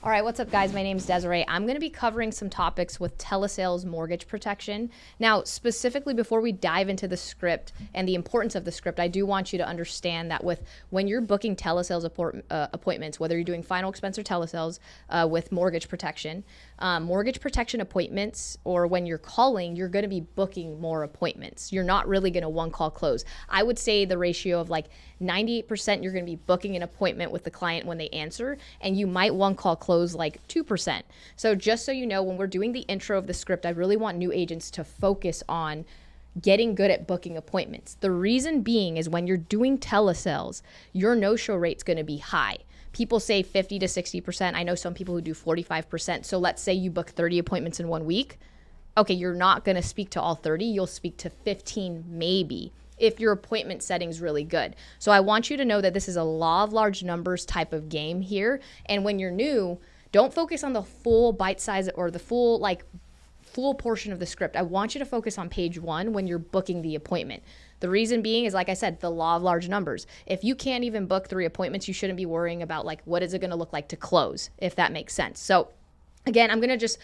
All right, what's up, guys? My name is Desiree. I'm going to be covering some topics with telesales mortgage protection. Now, specifically, before we dive into the script and the importance of the script, I do want you to understand that when you're booking telesales appointments, whether you're doing final expense or telesales with mortgage protection appointments, or when you're calling, you're going to be booking more appointments. You're not really going to one-call close. I would say the ratio of like 98% you're going to be booking an appointment with the client when they answer, and you might one-call close like 2%. So just so you know, when we're doing the intro of the script, I really want new agents to focus on getting good at booking appointments. The reason being is when you're doing telesales, your no-show rate's going to be high. People say 50 to 60%. I know some people who do 45%. So let's say you book 30 appointments in 1 week. Okay, you're not going to speak to all 30. You'll speak to 15 maybe, if your appointment setting's really good. So I want you to know that this is a law of large numbers type of game here. And when you're new, don't focus on the full bite size or the full portion of the script. I want you to focus on page 1 when you're booking the appointment. The reason being is, like I said, the law of large numbers. If you can't even book 3 appointments, you shouldn't be worrying about like, what is it going to look like to close, if that makes sense. So again, I'm going to just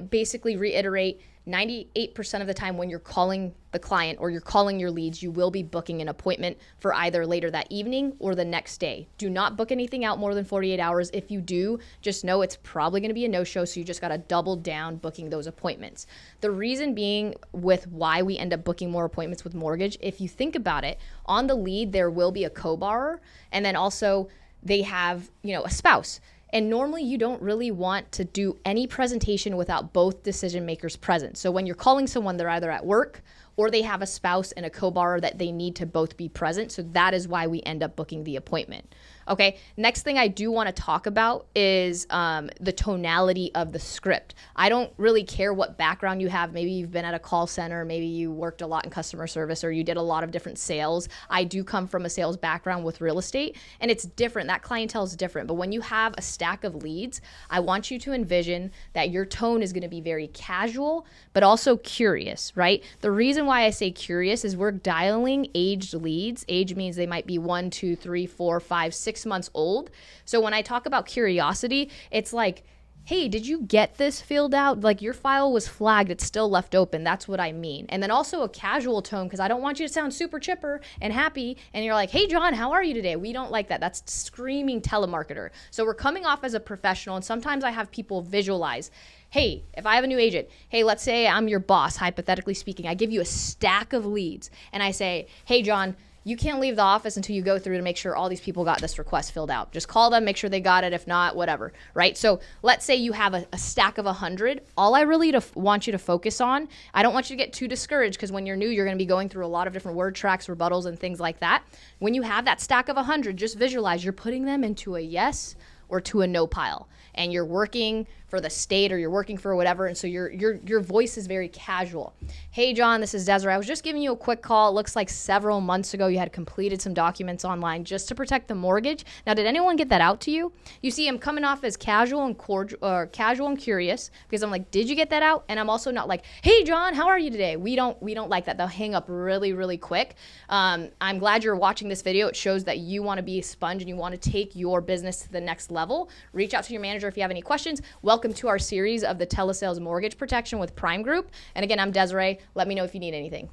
basically reiterate, 98% of the time when you're calling the client or you're calling your leads, you will be booking an appointment for either later that evening or the next day. Do not book anything out more than 48 hours. If you do, just know it's probably going to be a no-show, so you just got to double down booking those appointments. The reason being with why we end up booking more appointments with mortgage, if you think about it, on the lead, there will be a co-borrower, and then also they have, a spouse. And normally you don't really want to do any presentation without both decision makers present. So when you're calling someone, they're either at work or they have a spouse and a co-borrower that they need to both be present. So that is why we end up booking the appointment. Okay, next thing I do want to talk about is the tonality of the script. I don't really care what background you have. Maybe you've been at a call center, maybe you worked a lot in customer service, or you did a lot of different sales. I do come from a sales background with real estate, and it's different. That clientele is different. But when you have a stack of leads, I want you to envision that your tone is going to be very casual, but also curious, right? The reason why I say curious is we're dialing aged leads. Age means they might be 1, 2, 3, 4, 5, 6 months old. So when I talk about curiosity, it's like, hey, did you get this filled out? Like, your file was flagged, it's still left open. That's what I mean. And then also a casual tone, because I don't want you to sound super chipper and happy and you're like, hey John, how are you today? We don't like that. That's screaming telemarketer. So we're coming off as a professional, and sometimes I have people visualize, hey, if I have a new agent, hey, let's say I'm your boss, hypothetically speaking. I give you a stack of leads and I say, hey John, you can't leave the office until you go through to make sure all these people got this request filled out. Just call them, make sure they got it. If not, whatever, right? So let's say you have a stack of 100. All I really want you to focus on, I don't want you to get too discouraged, because when you're new, you're going to be going through a lot of different word tracks, rebuttals, and things like that. When you have that stack of 100, just visualize you're putting them into a yes or to a no pile, and you're working for the state or you're working for whatever, and so your voice is very casual. Hey John, this is Desiree. I was just giving you a quick call. It looks like several months ago you had completed some documents online just to protect the mortgage. Now, did anyone get that out to you? You see, I'm coming off as casual and cordial, or casual and curious, because I'm like, did you get that out? And I'm also not like, hey John, how are you today? We don't like that. They'll hang up really, really quick. I'm glad you're watching this video. It shows that you want to be a sponge and you want to take your business to the next level. Reach out to your manager if you have any questions. Welcome to our series of the telesales mortgage protection with Prime Group. And again, I'm Desiree. Let me know if you need anything.